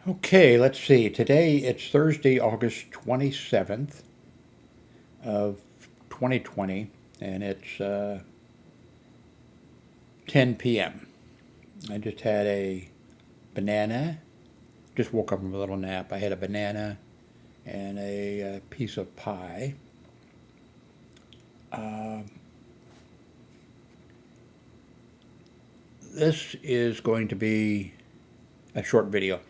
Okay, let's see. Today it's Thursday, August 27th of 2020, and it's 10 p.m. I just had a banana. Just woke up from a little nap. I had a banana and a piece of pie. Uh, this is going to be a short video.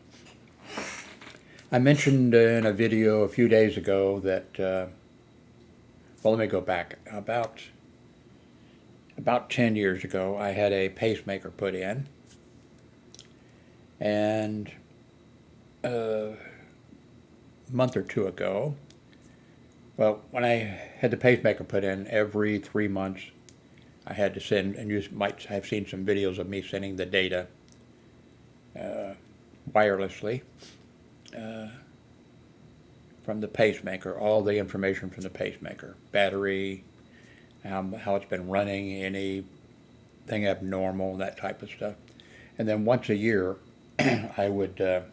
I mentioned in a video a few days ago that, well, let me go back. About 10 years ago, I had a pacemaker put in, and a month or two ago, well, when I had the pacemaker put in, every 3 months I had to send, and you might have seen some videos of me sending the data uh, wirelessly uh, from the pacemaker, all the information from the pacemaker, battery, how it's been running, anything abnormal, that type of stuff. And then once a year, I would go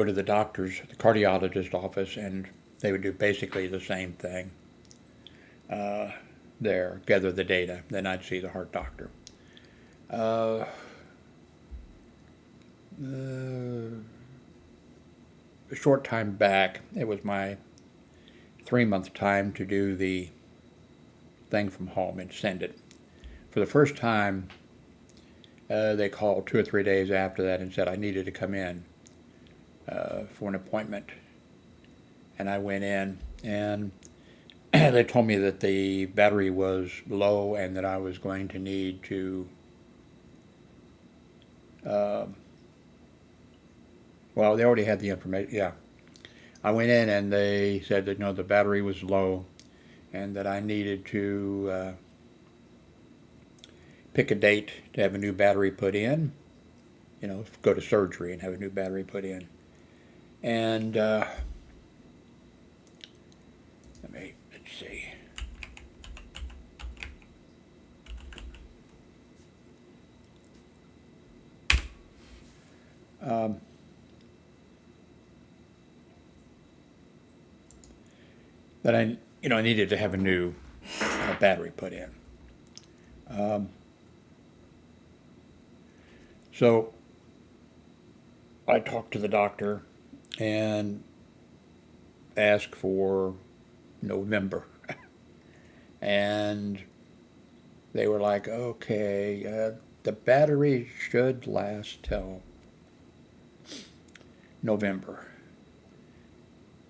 to the doctor's, the cardiologist office, and they would do basically the same thing uh, there, gather the data. Then I'd see the heart doctor. Uh, uh, a short time back, it was my 3 month time to do the thing from home and send it. For the first time, they called 2 or 3 days after that and said I needed to come in for an appointment. And I went in, and they told me that the battery was low and that I was going to need to, uh, well, they already had the information. Yeah. I went in and they said that no, the battery was low and that I needed to pick a date to have a new battery put in, go to surgery and have a new battery put in. And let's see. Um, that I needed to have a new battery put in. Um, so I talked to the doctor and asked for November, and they were like, "Okay, the battery should last till November."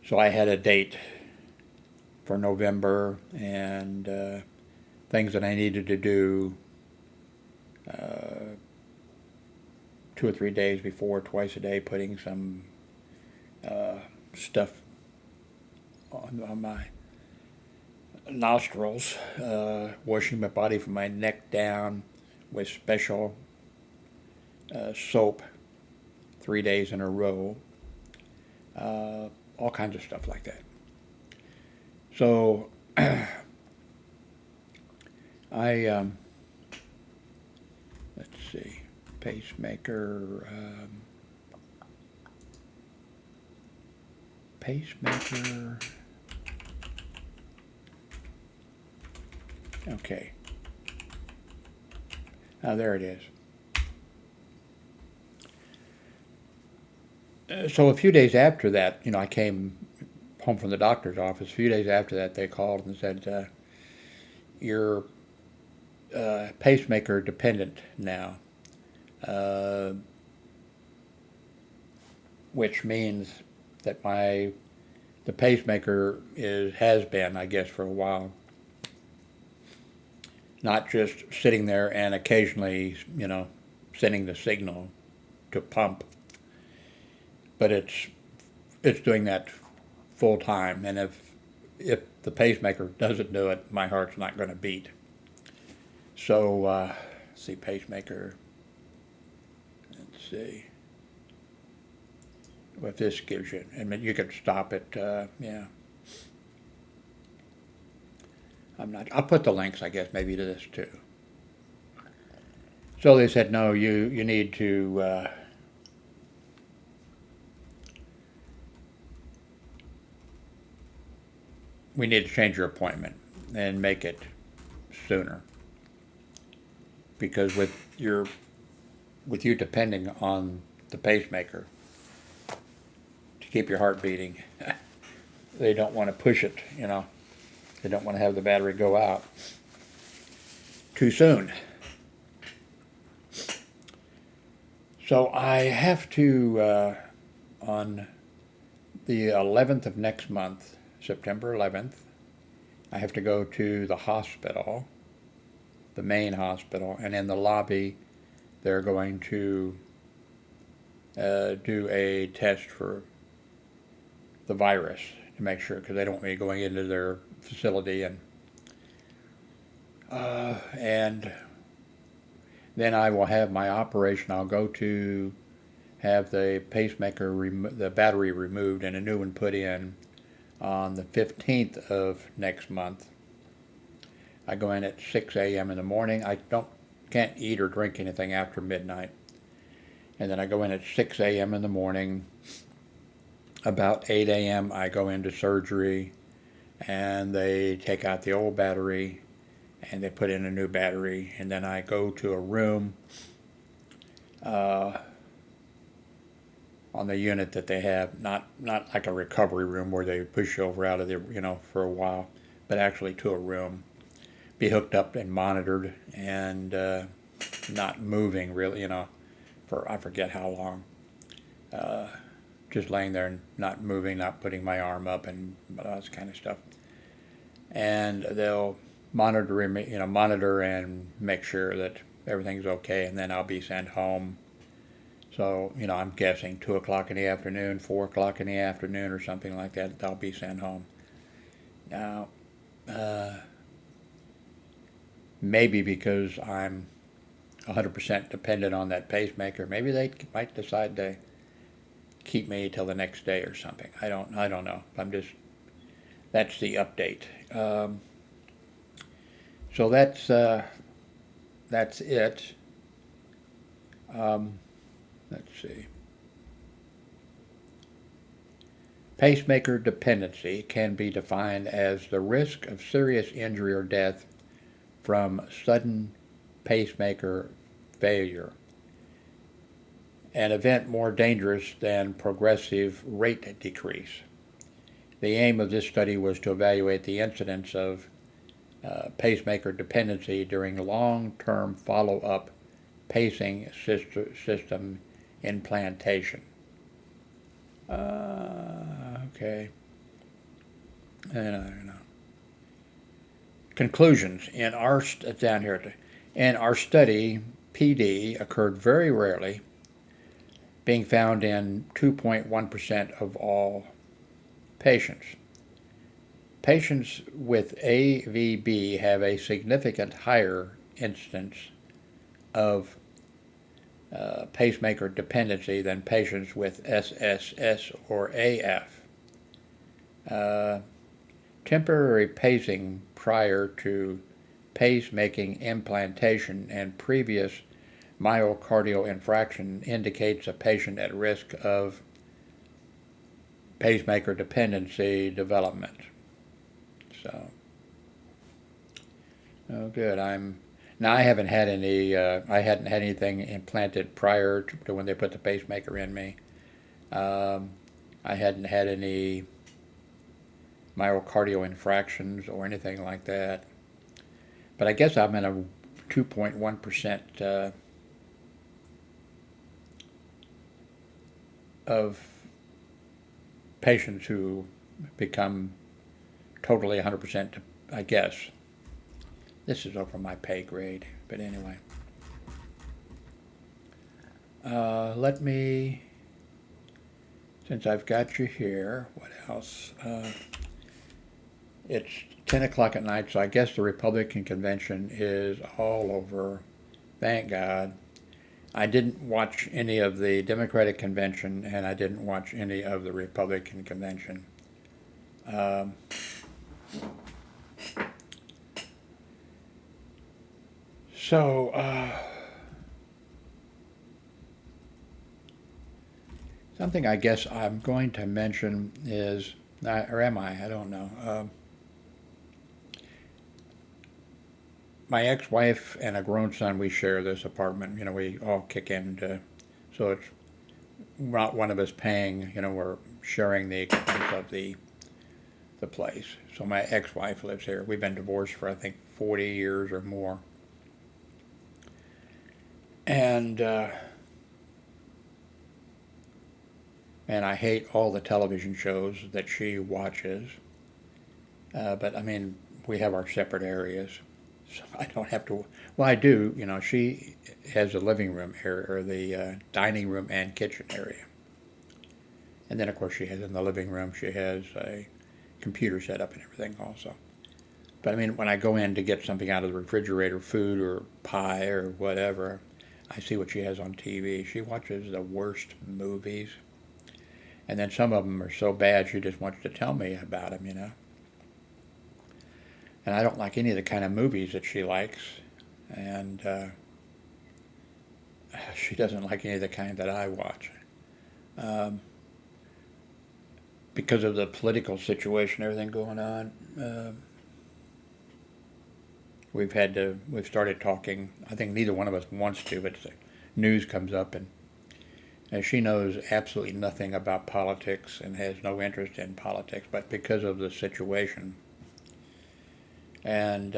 So I had a date for November and things that I needed to do uh, 2 or 3 days before, twice a day, putting some uh, stuff on my nostrils, washing my body from my neck down with special soap 3 days in a row, all kinds of stuff like that. So I, let's see, pacemaker, pacemaker, okay, there it is. So a few days after that, I came home from the doctor's office. A few days after that, they called and said, you're pacemaker dependent now, uh, which means that the pacemaker has been, I guess, for a while, not just sitting there and occasionally, sending the signal to pump, but it's doing that full time. And if the pacemaker doesn't do it, my heart's not going to beat. So, see, pacemaker. Let's see what this gives you. I mean, you could stop it. Yeah, I'm not. I'll put the links, I guess, maybe to this too. So they said, no, you need to, we need to change your appointment and make it sooner. Because with you depending on the pacemaker to keep your heart beating, they don't want to push it, you know. They don't want to have the battery go out too soon. So I have to, on the 11th of next month, September 11th, I have to go to the hospital, the main hospital, and in the lobby they're going to do a test for the virus to make sure, because they don't want me going into their facility and then I will have my operation. I'll go to have the pacemaker, the battery removed and a new one put in on the 15th of next month. I go in at 6 a.m. in the morning. I can't eat or drink anything after midnight. And then I go in at 6 a.m. in the morning. About 8 a.m. I go into surgery and they take out the old battery and they put in a new battery. And then I go to a room on the unit that they have, not like a recovery room where they push you over out of there, for a while, but actually to a room, be hooked up and monitored and not moving really, for I forget how long. Just laying there and not moving, not putting my arm up and all that kind of stuff. And they'll monitor and make sure that everything's okay, and then I'll be sent home. So, I'm guessing 2 o'clock in the afternoon, 4 o'clock in the afternoon, or something like that, I'll be sent home. Now, maybe because I'm 100% dependent on that pacemaker, maybe they might decide to keep me till the next day or something. I don't know. That's the update. So that's it. Let's see. Pacemaker dependency can be defined as the risk of serious injury or death from sudden pacemaker failure, an event more dangerous than progressive rate decrease. The aim of this study was to evaluate the incidence of pacemaker dependency during long-term follow-up pacing system implantation. Okay. And I don't know. Conclusions down here. In our study, PD occurred very rarely, being found in 2.1% of all patients. Patients with AVB have a significant higher incidence of pacemaker dependency than patients with SSS or AF. Temporary pacing prior to pacemaking implantation and previous myocardial infarction indicates a patient at risk of pacemaker dependency development. So, oh, good. Now I haven't had any. I hadn't had anything implanted prior to when they put the pacemaker in me. I hadn't had any myocardial infractions or anything like that. But I guess I'm in a 2.1% of patients who become totally 100%, I guess. This is over my pay grade, but anyway. Let me, since I've got you here, what else? It's 10 o'clock at night, so I guess the Republican convention is all over. Thank God. I didn't watch any of the Democratic convention, and I didn't watch any of the Republican convention. So, Something I guess I'm going to mention is, or am I? I don't know. My ex-wife and a grown son, we share this apartment. We all kick in, so it's not one of us paying. We're sharing the expense of the place. So my ex-wife lives here. We've been divorced for I think 40 years or more, and I hate all the television shows that she watches. But I mean, we have our separate areas, so I don't have to. Well, I do. She has a living room area, or the dining room and kitchen area, and then of course she has in the living room. She has a computer set up and everything also. But I mean, when I go in to get something out of the refrigerator, food or pie or whatever, I see what she has on TV. She watches the worst movies, and then some of them are so bad she just wants to tell me about them. And I don't like any of the kind of movies that she likes, and she doesn't like any of the kind that I watch. Um, because of the political situation, everything going on, we've started talking. I think neither one of us wants to, but the news comes up, and she knows absolutely nothing about politics and has no interest in politics, but because of the situation. And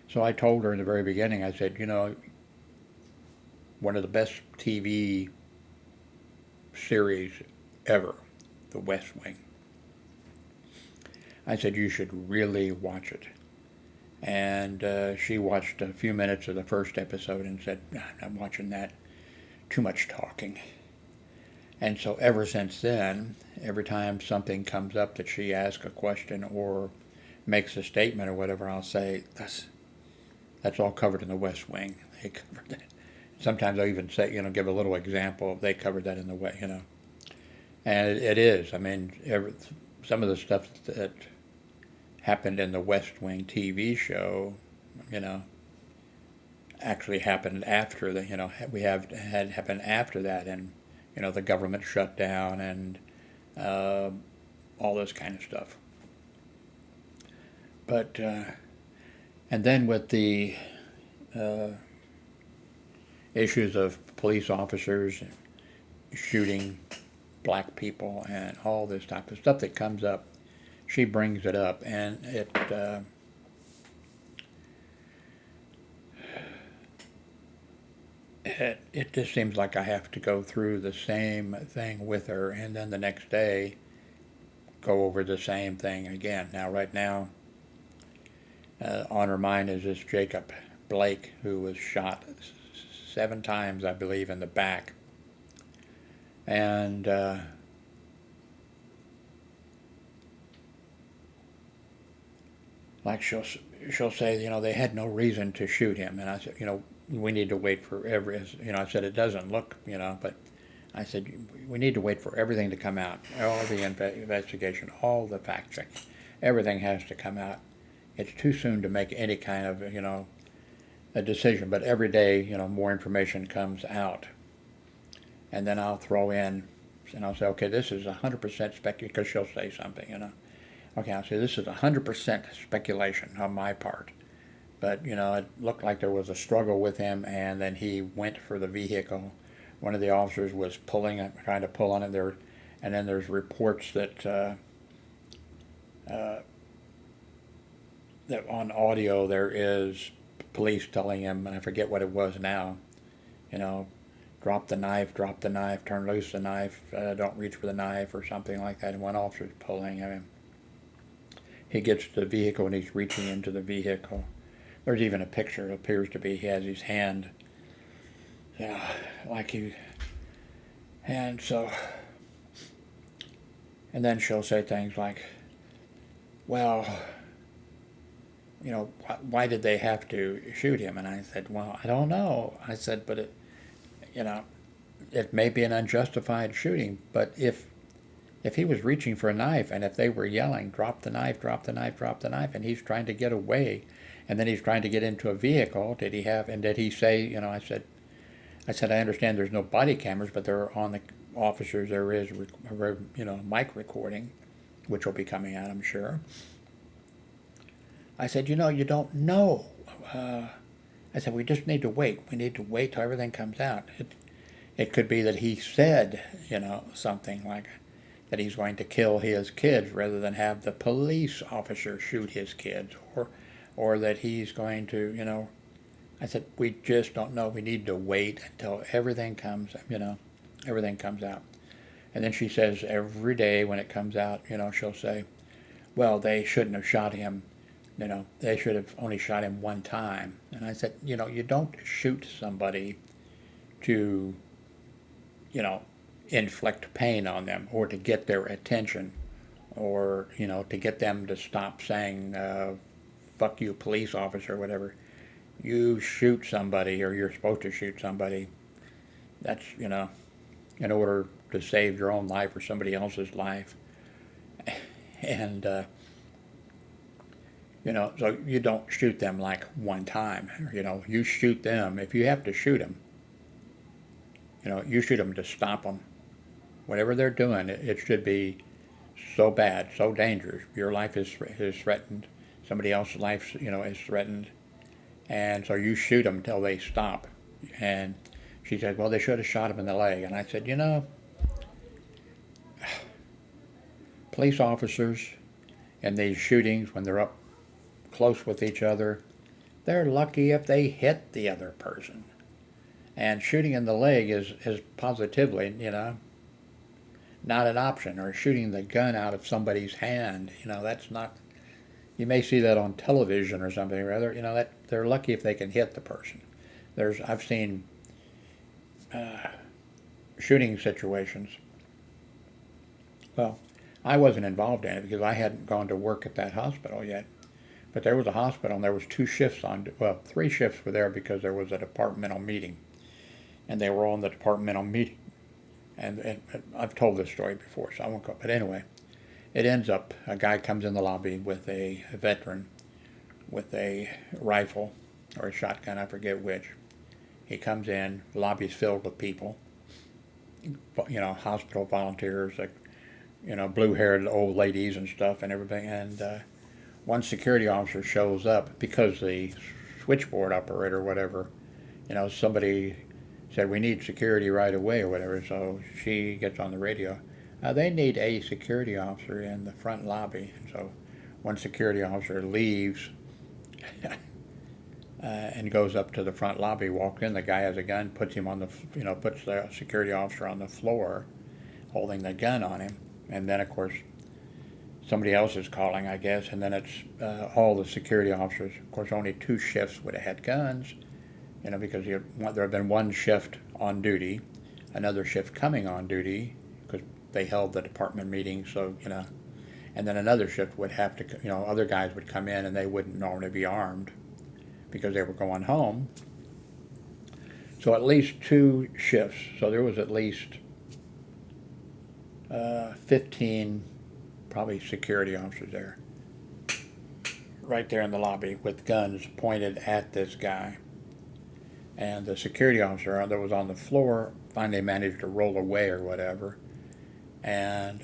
so I told her in the very beginning, I said, one of the best TV series ever, The West Wing. I said, you should really watch it. And she watched a few minutes of the first episode and said, I'm not watching that. Too much talking. And so ever since then, every time something comes up that she asks a question or makes a statement or whatever, I'll say, that's all covered in The West Wing. They covered that. Sometimes I'll even say, give a little example. They covered that in the way, And it is. I mean, some of the stuff that happened in the West Wing TV show, actually happened after the, we have had happened after that, and the government shut down and all this kind of stuff. But and then with the issues of police officers shooting black people and all this type of stuff that comes up, she brings it up, and it just seems like I have to go through the same thing with her, and then the next day go over the same thing again. Now, right now, on her mind is this Jacob Blake, who was shot 7 times, I believe, in the back. And like she'll say, they had no reason to shoot him. And I said, we need to wait for I said, it doesn't look, but I said, we need to wait for everything to come out, all the investigation, all the fact checking, everything has to come out. It's too soon to make any kind of, a decision, but every day, more information comes out. And then I'll throw in, and I'll say, okay, this is 100% speculation, because she'll say something, Okay, I'll say, this is 100% speculation on my part. But, it looked like there was a struggle with him, and then he went for the vehicle. One of the officers was trying to pull on it there, and then there's reports that that on audio there is police telling him, and I forget what it was now, drop the knife, turn loose the knife, don't reach for the knife, or something like that. And one officer's pulling him. He gets to the vehicle and he's reaching into the vehicle. There's even a picture, it appears to be, he has his hand, like he, and so, and then she'll say things like, well, why did they have to shoot him? And I said, well, I don't know. I said, but it may be an unjustified shooting, but if he was reaching for a knife, and if they were yelling, drop the knife, drop the knife, drop the knife, and he's trying to get away, and then he's trying to get into a vehicle, did he say, I said, I said, I understand there's no body cameras, but there are on the officers, there is, mic recording, which will be coming out, I'm sure. I said, you don't know. I said, we just need to wait. We need to wait till everything comes out. It could be that he said, something like that he's going to kill his kids rather than have the police officer shoot his kids, or that he's going to, I said, we just don't know. We need to wait until everything comes, everything comes out. And then she says every day when it comes out, she'll say, well, they shouldn't have shot him. They should have only shot him one time. And I said, you don't shoot somebody to, inflict pain on them or to get their attention or, to get them to stop saying, fuck you, police officer, or whatever. You shoot somebody, or you're supposed to shoot somebody. That's, in order to save your own life or somebody else's life. And, so you don't shoot them like one time. You shoot them. If you have to shoot them, you shoot them to stop them. Whatever they're doing, it should be so bad, so dangerous. Your life is threatened. Somebody else's life, is threatened. And so you shoot them until they stop. And she said, well, they should have shot him in the leg. And I said, police officers in these shootings, when they're up close with each other, they're lucky if they hit the other person. And shooting in the leg is positively, not an option. Or shooting the gun out of somebody's hand, that's not. You may see that on television or something. Rather, that they're lucky if they can hit the person. I've seen shooting situations. Well, I wasn't involved in it because I hadn't gone to work at that hospital yet. But there was a hospital, and there was 2 shifts on. Well, 3 shifts were there because there was a departmental meeting, and they were on the departmental meeting. And I've told this story before, so I won't go. But anyway, it ends up a guy comes in the lobby with a veteran with a rifle or a shotgun, I forget which. He comes in, the lobby's filled with people, hospital volunteers, like, blue-haired old ladies and stuff and everything. And one security officer shows up because the switchboard operator or whatever, somebody said, we need security right away or whatever. So she gets on the radio. They need a security officer in the front lobby. And so one security officer leaves and goes up to the front lobby, walks in. The guy has a gun, puts the security officer on the floor, holding the gun on him. And then, of course, somebody else is calling, I guess, and then it's all the security officers. Of course, only 2 shifts would have had guns, because there had been 1 shift on duty, another shift coming on duty, because they held the department meeting, so, and then another shift would have to, other guys would come in and they wouldn't normally be armed because they were going home. So at least 2 shifts. So there was at least 15 probably security officers there, right there in the lobby with guns pointed at this guy. And the security officer that was on the floor finally managed to roll away or whatever. And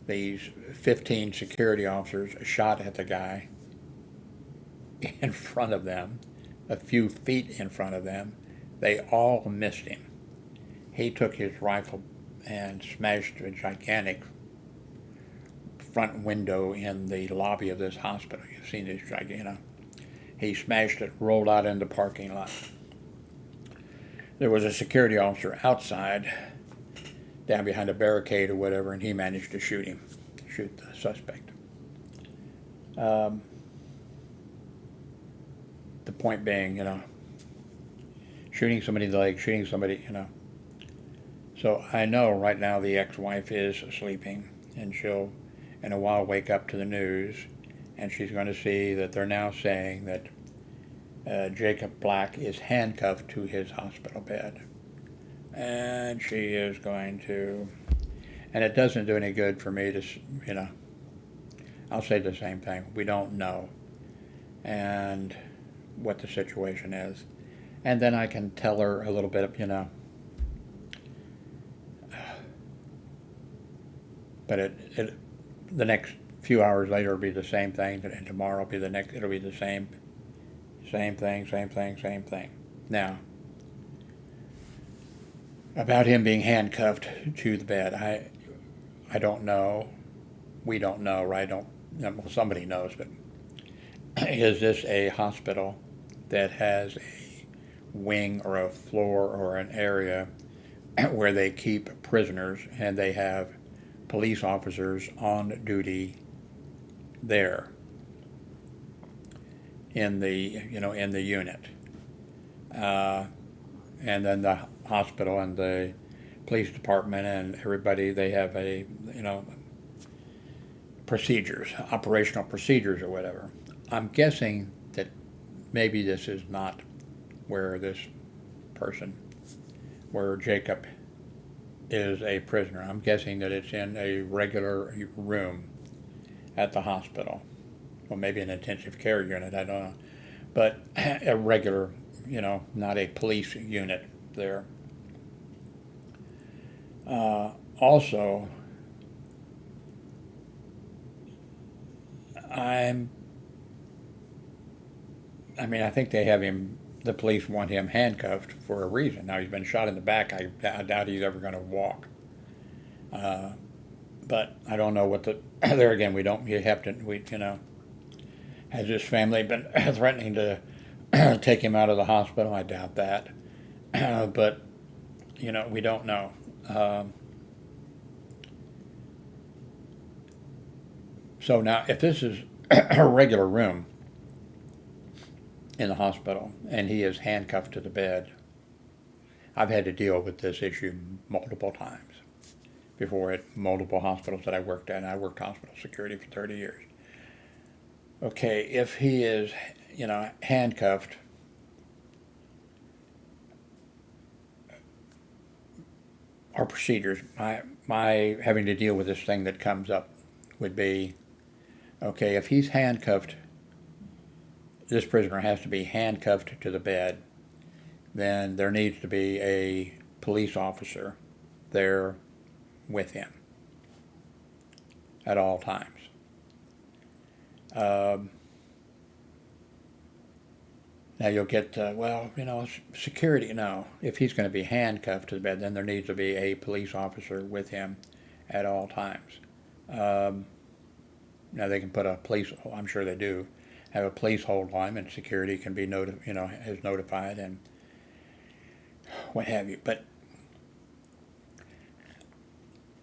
these 15 security officers shot at the guy in front of them, a few feet in front of them. They all missed him. He took his rifle and smashed a gigantic front window in the lobby of this hospital. You've seen this gigantic, He smashed it, rolled out in the parking lot. There was a security officer outside, down behind a barricade or whatever, and he managed to shoot the suspect. The point being, shooting somebody in the leg, shooting somebody, So I know right now the ex-wife is sleeping, and she'll in a while wake up to the news, and she's going to see that they're now saying that Jacob Black is handcuffed to his hospital bed. And she is going to, and it doesn't do any good for me to, I'll say the same thing. We don't know and what the situation is. and then I can tell her a little bit of, but the next few hours later will be the same thing, and tomorrow will be the next. It'll be the same thing, same thing, same thing. Now, about him being handcuffed to the bed, I don't know. We don't know, right? Don't well, somebody knows, but is this a hospital that has a wing or a floor or an area where they keep prisoners and they have police officers on duty there in the unit, uh, and then the hospital and the police department and everybody, they have a procedures, operational procedures or whatever. I'm guessing that maybe this is not where this person, where Jacob is a prisoner. I'm guessing that it's in a regular room at the hospital. Well, maybe an intensive care unit, I don't know. But a regular, not a police unit there. Also, I'm, I think they have him, the police want him handcuffed for a reason. Now, he's been shot in the back. I doubt he's ever going to walk. But I don't know what there again, has his family been threatening to take him out of the hospital? I doubt that. But, we don't know. So now, if this is a regular room in the hospital and he is handcuffed to the bed, I've had to deal with this issue multiple times before at multiple hospitals that I worked at, and I worked hospital security for 30 years. Okay, if he is, handcuffed, our procedures, my having to deal with this thing that comes up would be, okay, if he's handcuffed, this prisoner has to be handcuffed to the bed, then there needs to be a police officer there with him at all times. Now you'll get, security. No, if he's going to be handcuffed to the bed, then there needs to be a police officer with him at all times. Now they can put a police, I'm sure they do, have a police hold on him, and security can be is notified and what have you. But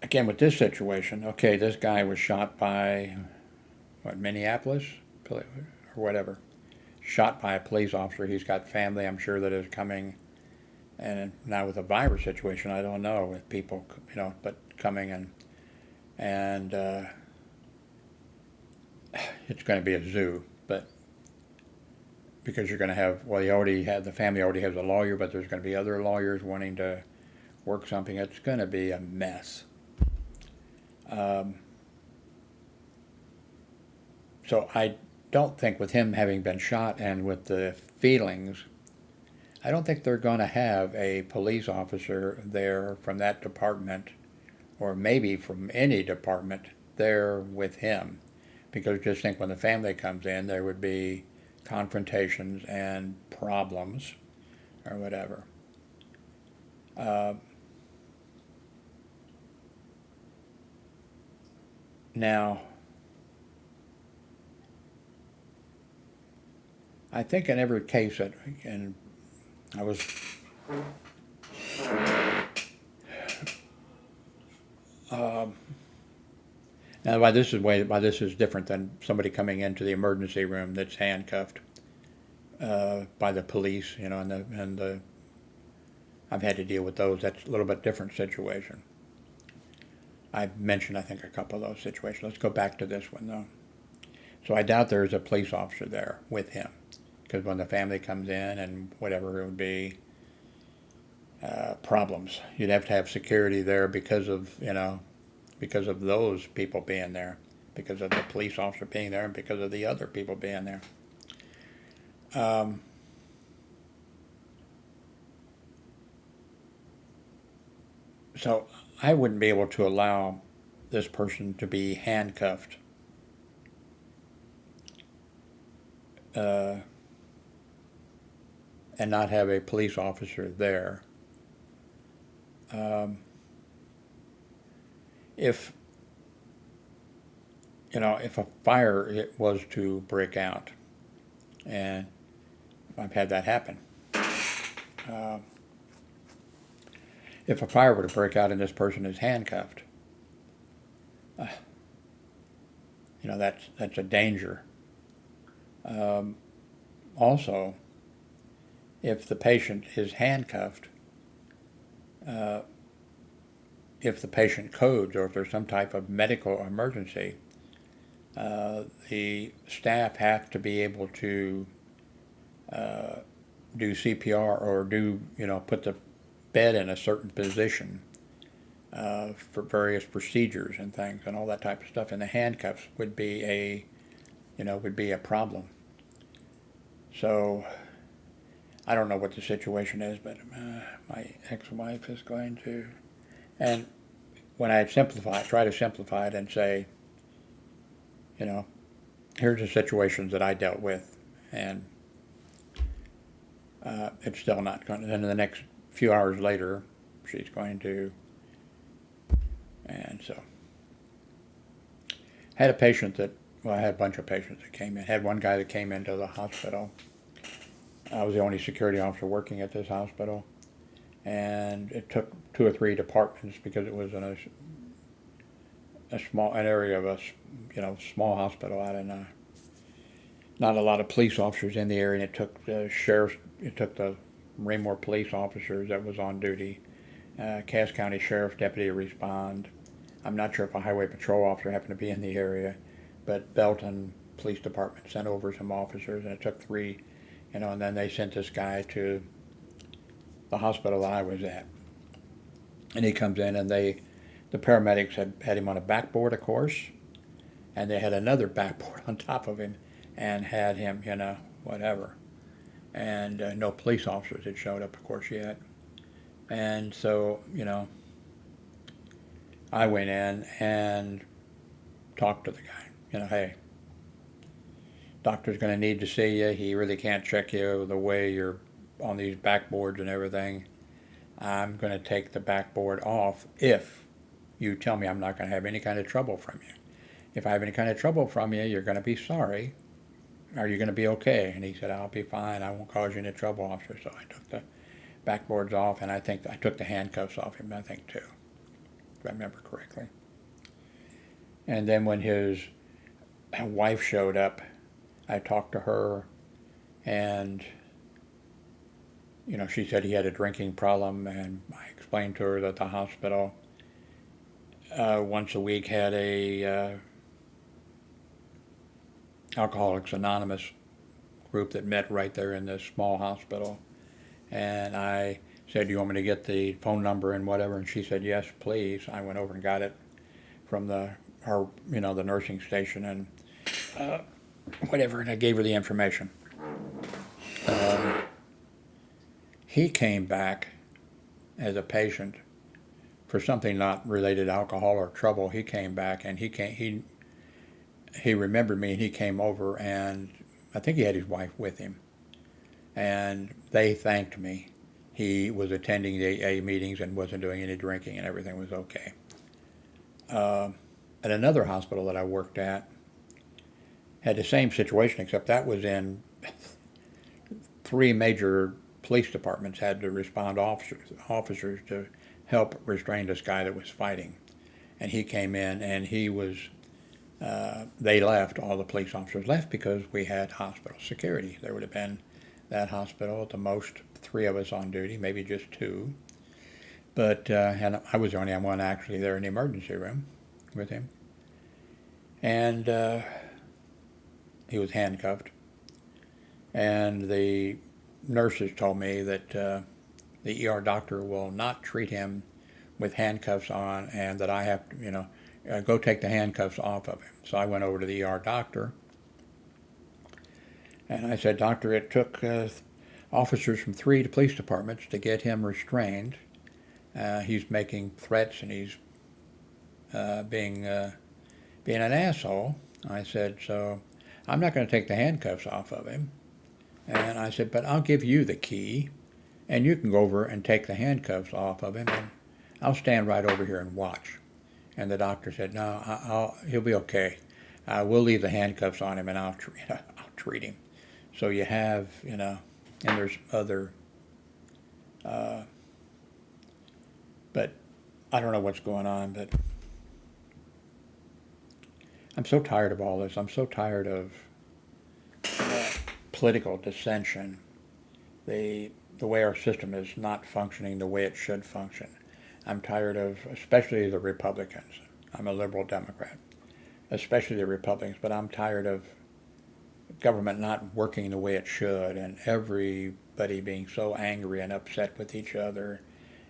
again, with this situation, okay, this guy was shot by, Minneapolis? Or whatever. Shot by a police officer. He's got family, I'm sure, that is coming. And now with the virus situation, I don't know, with people, but coming and it's going to be a zoo, but because you're going to have, the family already has a lawyer, but there's going to be other lawyers wanting to work something. It's going to be a mess. So I don't think, with him having been shot and with the feelings, I don't think they're going to have a police officer there from that department, or maybe from any department, there with him. Because just think, when the family comes in, there would be confrontations and problems or whatever. Now, I think in every case and I was now why this is different than somebody coming into the emergency room that's handcuffed by the police, and the I've had to deal with those. That's a little bit different situation. I've mentioned, I think, a couple of those situations. Let's go back to this one, though. So I doubt there's a police officer there with him, because when the family comes in and whatever, it would be problems. You'd have to have security there because of those people being there, because of the police officer being there, and because of the other people being there. So I wouldn't be able to allow this person to be handcuffed uh, and not have a police officer there. Um, if if a fire it was to break out, and I've had that happen. Uh, if a fire were to break out and this person is handcuffed, uh, that's a danger. Um, Also, if the patient is handcuffed, uh, if the patient codes or if there's some type of medical emergency, the staff have to be able to uh, do CPR or put the bed in a certain position for various procedures and things and all that type of stuff. And the handcuffs would be a problem. So I don't know what the situation is, but my ex-wife is going to, and when I try to simplify it and say, here's the situations that I dealt with, and it's still not going to, then the next few hours later, she's going to, and so. Had a patient I had a bunch of patients that came in. Had one guy that came into the hospital. I was the only security officer working at this hospital, and it took 2 or 3 departments because it was in an area of a small hospital out in not a lot of police officers in the area, and it took the Raymore police officers that was on duty, Cass County Sheriff's deputy to respond. I'm not sure if a highway patrol officer happened to be in the area, but Belton Police Department sent over some officers, and it took 3, and then they sent this guy to the hospital I was at. And he comes in, and the paramedics had him on a backboard, of course, and they had another backboard on top of him and had him, whatever. And no police officers had showed up, of course, yet. And so, I went in and talked to the guy. Hey, doctor's going to need to see you. He really can't check you the way you're on these backboards and everything. I'm going to take the backboard off if you tell me I'm not going to have any kind of trouble from you. If I have any kind of trouble from you, you're going to be sorry. Are you going to be okay? And he said, I'll be fine. I won't cause you any trouble, officer. So I took the backboards off, and I think I took the handcuffs off him, I think, too, if I remember correctly. And then when his wife showed up, I talked to her, and she said he had a drinking problem, and I explained to her that the hospital once a week had a Alcoholics Anonymous group that met right there in this small hospital. And I said, do you want me to get the phone number and whatever? And she said, yes, please. I went over and got it from the nursing station and whatever, and I gave her the information. He came back as a patient for something not related to alcohol or trouble. He came back, and he remembered me, and he came over, and I think he had his wife with him, and they thanked me. He was attending the AA meetings and wasn't doing any drinking, and everything was okay. At another hospital that I worked at, had the same situation, except that was in 3 major police departments had to respond officers to help restrain this guy that was fighting. And he came in, and he was, they left, all the police officers left because we had hospital security. There would have been that hospital, at the most 3 of us on duty, maybe just 2. But, and I was the only one actually there in the emergency room with him. And he was handcuffed. And the nurses told me that the ER doctor will not treat him with handcuffs on, and that I have to, go take the handcuffs off of him. So I went over to the ER doctor, and I said, Doctor, it took officers from 3 police departments to get him restrained, He's making threats and he's being an asshole. I said, so I'm not going to take the handcuffs off of him. And I said, but I'll give you the key, and you can go over and take the handcuffs off of him, and I'll stand right over here and watch. And the doctor said, no, he'll be okay. We'll leave the handcuffs on him, and I'll treat him. So you have, and there's other, but I don't know what's going on, but I'm so tired of all this. I'm so tired of political dissension. The way our system is not functioning the way it should function. I'm tired of, especially the Republicans. I'm a liberal Democrat, especially the Republicans, but I'm tired of government not working the way it should and everybody being so angry and upset with each other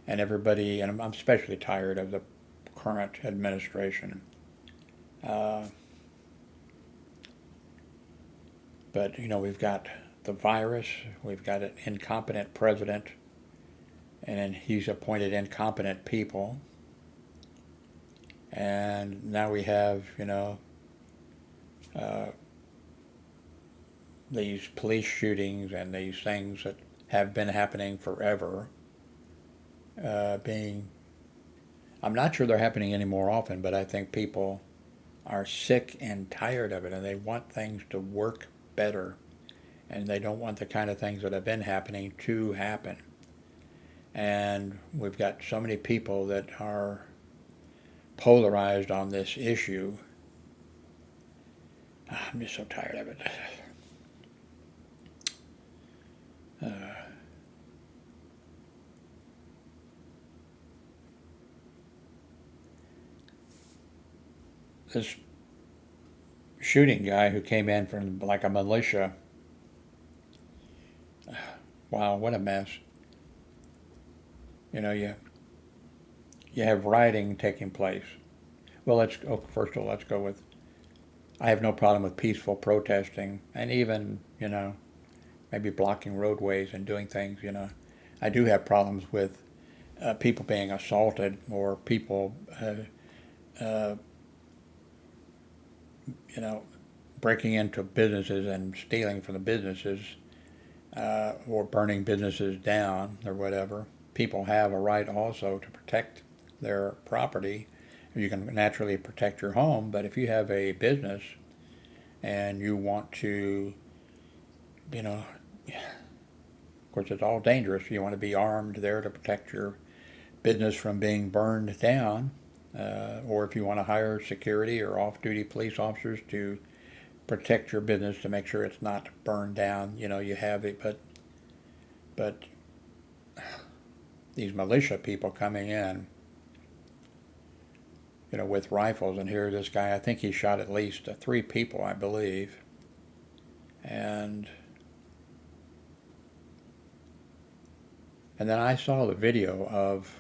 and everybody, and I'm especially tired of the current administration. But, we've got the virus, we've got an incompetent president, and he's appointed incompetent people. And now we have, these police shootings and these things that have been happening forever I'm not sure they're happening any more often, but I think people are sick and tired of it, and they want things to work better, and they don't want the kind of things that have been happening to happen. And we've got so many people that are polarized on this issue. I'm just so tired of it. This shooting guy who came in from like a militia. Wow, what a mess. You have rioting taking place. Well, first of all, let's go with, I have no problem with peaceful protesting and even, maybe blocking roadways and doing things, I do have problems with people being assaulted or people, breaking into businesses and stealing from the businesses or burning businesses down or whatever. People have a right also to protect their property. You can naturally protect your home, but if you have a business and you want to, of course it's all dangerous. You want to be armed there to protect your business from being burned down, or if you want to hire security or off-duty police officers to protect your business to make sure it's not burned down, you have it, but these militia people coming in, with rifles, and here this guy, I think he shot at least 3 people, I believe, and then I saw the video of,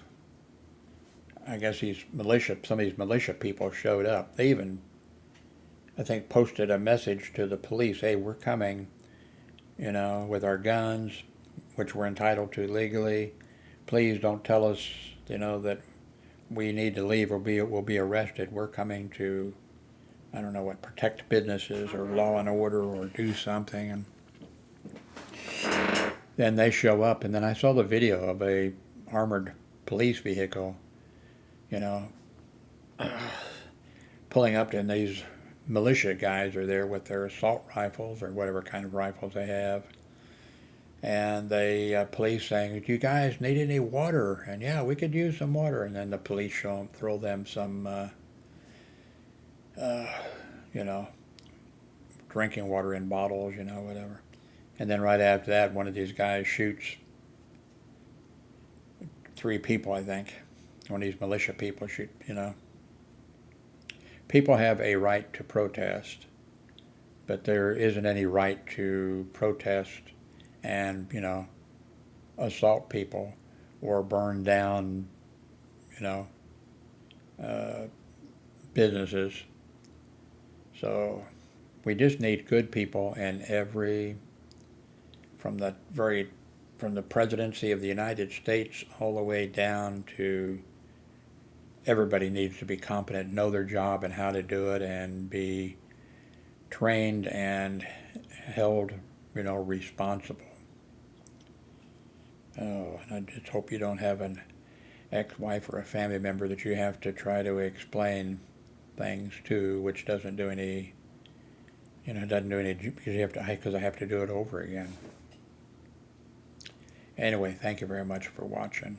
I guess some of these militia people showed up. They even, I think, posted a message to the police, hey, we're coming, with our guns, which we're entitled to legally. Please don't tell us, that we need to leave or we'll be arrested. We're coming to, I don't know what, protect businesses or law and order or do something. And then they show up, and then I saw the video of a armored police vehicle, pulling up, and these militia guys are there with their assault rifles or whatever kind of rifles they have. And the police saying, do you guys need any water? And yeah, we could use some water. And then the police throw them some, drinking water in bottles, whatever. And then right after that, one of these guys shoots 3 people, I think. One of these militia people shoot, People have a right to protest, but there isn't any right to protest and, assault people or burn down, businesses. So we just need good people in from the very from the presidency of the United States all the way down to everybody needs to be competent, know their job and how to do it, and be trained and held, responsible. Oh, and I just hope you don't have an ex-wife or a family member that you have to try to explain things to, which doesn't do any, because I have to do it over again. Anyway, thank you very much for watching.